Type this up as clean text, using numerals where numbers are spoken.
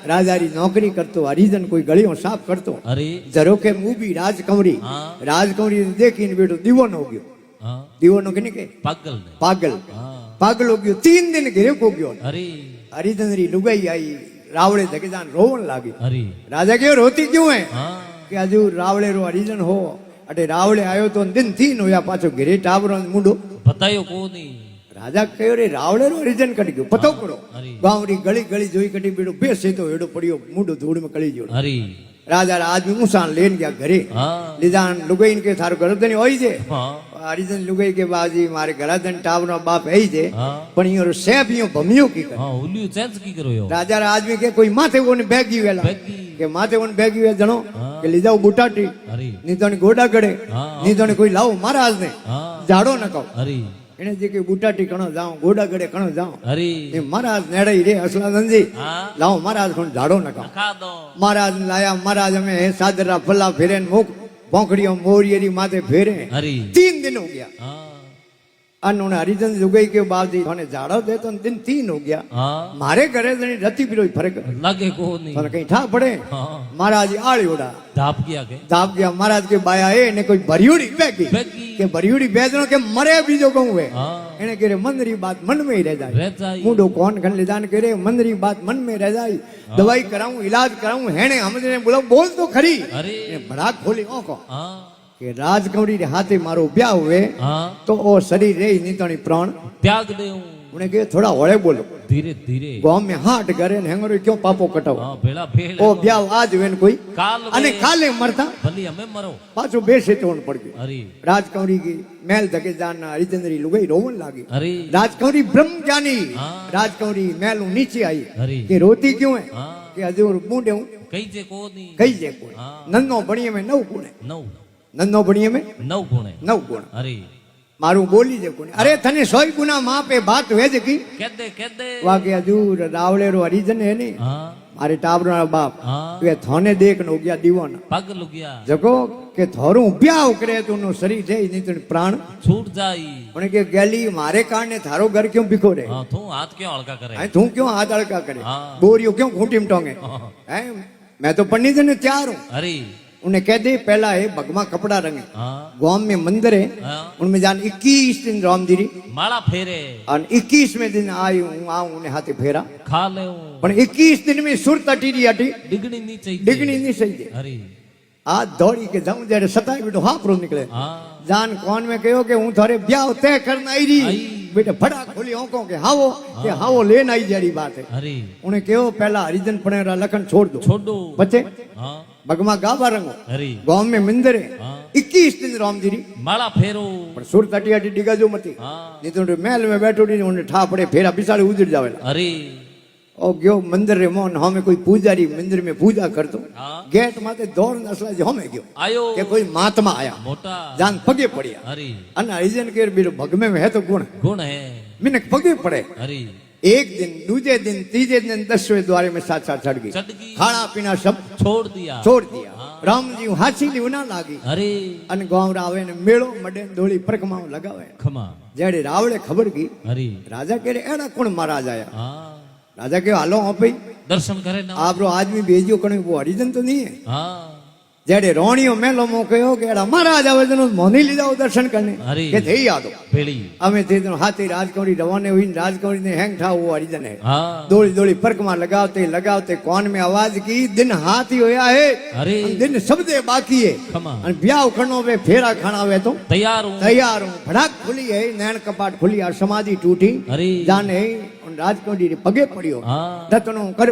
રાજારી નોકરી કરતો, હરિજન કોઈ ગળીઓ સાફ કરતો. અરે જરો કે મૂબી રાજકમરી, રાજકમરી દેખીને બેઠો દીવાનો ગયો. દીવાનો કે કે પાગલ પાગલ પાગલ હો ગયો. 3 दिन ઘરે કો ગયો. અરે હરિજન રી લુગાઈ आई, रावड़े धके जान रोवन लागी. अरे राजा क्यों रोती क्यों है? हाँ कि हजू रावड़े रो हरिजन हो अटे रावड़े आयो तो दिन थी नो या पाछो घरे टाबरो मुंडो बतायो को नहीं. राजा कहो रे रावड़े रो हरिजन कटी गयो पतो करो. अरे गांवरी गली गली जोई कटी बेडो बेसे तो एडो पड़ियो मुंडो धूड़ में कली जोड़ो. अरे राजा आज भी मुसान लेन गया घरे. हाँ लीजान लुगाई के थारो गरदनी होई जे. हाँ हरिजन लुगाई के बाजी मारे गरादन टाबरो बाप है जे. हाँ पण यो सेपियो भमियो की कर. हाँ उल्लू चेंज की करो यो. राजा आदमी के कोई माथे कोने बैगी वेला बैगी. के माथे कोने बैगी वे जणो हाँ. के ली जाओ बूटाटी अरे नी तो गोडा गड़े हाँ. नी तो कोई लाओ महाराज ने हाँ जाड़ो न कहो. अरे એને જે કે બુટાટી કણો જાઉં ગોડા ગડે કણો જાઉં अरे એ મહારાજ નેડાઈ રે અસલાનંદજી हाँ લાવો મહારાજ કોણ ઝાડો નખાવ. खा दो. મહારાજ લાયા મહારાજ અમે હે સાદરા ફલ્લા ફેરે મુખ ભોંકડીઓ મોરિયેરી માથે ફેરે. अरे 3 दिन हो गया. हाँ અનોને હરિજન જુગઈ કે બાજી તને ઝાડો દે તો दिन 3 हो गया. हाँ મારે ઘરે જણી રતી પીરો ફરક लगे को नहीं. તને કઈ ઠા પડે. हाँ મહારાજ આળ્યોડા धाप किया के દાબ ગયા. મહારાજ કે બાયા એ ને કોઈ ભરિયુડી બેગી बैगी. કે ભરિયુડી બેજનો કે મરે બીજો કહું હે. हाँ એને કે રે મંદરી बात मन में ही रह जाए. रह जाए. मुंडो कौन खन ले जान करे मंदरी बात मन में रह जाए. दवाई कराऊं इलाज कराऊं हेने हमने बोला बोल तो खरी. अरे ने भड़ाक खोली ओको हाँ के राजकमरी रे हाथे मारो ब्याह हुए हाँ तो ओ शरीर रे नीतणी प्राण त्याग दे. उन्हें के थोड़ा होळे बोलो. धीरे धीरे गांव में हाट करे ने हेंगरो क्यों पापो कटाओ. हाँ भेड़ा भेड़ ओ ब्याह आज वेन कोई काल अने काले मरता भली हमें मरो. पाछो बेसे तोड़ पड़ गई. अरे राजकमरी की महल धके जान हरिचंद्री लुगाई रोवन लागी. अरे राजकमरी ब्रह्म ज्ञानी हाँ. राजकमरी महल नीचे आई अरे के रोती क्यों है हाँ કે હજુ મુંડે હું कई जे को नहीं. કઈ જે કોઈ હા. નન્નો ભણીએ મેં 9 ગુણે. नौ નન્નો ભણીએ મેં 9 गुणे. 9 ગુણ. अरे મારું બોલી જે કોને અરે તને 100 ગુના માપે ભાત વેજ કી कह दे વાગે હજુ રાવળેરો હરિજન હે ને हाँ મારે ટાબરો બાપ हाँ કે થોને દેખ નો ગયા દીવાના पागल हो गया. જકો કે થોરું બ્યાવ કરે તો નો શરીર છે નહીં તો પ્રાણ छूट जाई. પણ કે ગેલી મારે કારણે થારો ઘર ક્यों ભીખો રે. हाँ तू हाथ क्यों हल्का करे. હે તું ક્यों હાથ અડકા કરે. हाँ. બોરિયો ક્यों ખૂંટીમ ટોંગે. हाँ. હે मैं तो पंडित ने तैयार हूं. अरे उन्हें कह दे पहला है भगवा कपड़ा रंगे. हाँ गांव में मंदिर है हाँ उनमें जान 21 दिन रामदीरी माला फेरे और 21वें दिन आई हूँ आऊँ उन्हें हाथे फेरा. खा ले. पर 21 दिन में सुर तटी अटी डिगनी नहीं चाहिए. डिगनी नहीं सही है. अरे आज दौड़ी के जाऊं जरे सताई बेटो हापरो निकले. हाँ जान कौन में कहो के हूँ थारे ब्याह तय करना आई रही आई. बेटे फटा खोली आंखों के हावो के हावो लेना आई जरी बात है. अरे उन्हें कहो पहला हरिजन पनेरा लखन छोड़ दो छोड़ दो. बच्चे हाँ भगवा गावा रंगो अरे गांव में मंदिर है हाँ 21 दिन रामदीरी माला फेरो. पर सुर तटी अटी डिगा जो मती हाँ नहीं तो महल में बैठो नहीं उन्हें ठा पड़े फेरा बिसाड़े उजड़ जावेला. अरे ओ गयो मंदिर रे मोहन हमें कोई पूजारी मंदिर में पूजा करतो. हाँ गेट माते दौड़ नसला जो हमें गयो आयो के कोई महात्मा आया मोटा. जान पगे पड़िया अरे अन हरिजन के बीरो भगमे में है तो गुण गुण है. मिनक पगे पड़े. अरे एक दिन दूजे दिन तीजे दिन 10वें द्वारे में साथ साथ चढ़ गई. चटकी खाना पीना सब छोड़ दिया. छोड़ दिया. हाँ. राम जी हाथी लिवना लागी अरे अन गांव रावे ने मेड़ो मडे डोली परकमाओ लगावे. खमा. जेड़े रावड़े खबर की अरे राजा के रे एड़ा कोण महाराज आया. हाँ राजा के हालो हो भाई दर्शन करे ना. आपरो आदमी भेजियो कने वो हरिजन तो नहीं है. हाँ जेड़े रोणियो मेलो मो कहो के एड़ा महाराज आवे जनो मोनी ली जाओ दर्शन करने अरे के थई यादो भेड़ी. हमें थे तो हाथी राजकौड़ी रवाने हुई राजकौड़ी ने हैंग था वो हरिजन है. हाँ दौड़ी दौड़ी परकमा लगाते लगाते कौन में आवाज की दिन हाथी होया है अरे दिन सबदे बाकी है. खमा और ब्याह खणो वे फेरा खाना वे तो तैयार हूँ. तैयार हूँ. भड़ाक खुली है नैन कपाट खुली और समाधि टूटी अरे जाने राजकौड़ी रे पगे पड़ियो हाँ रतनो कर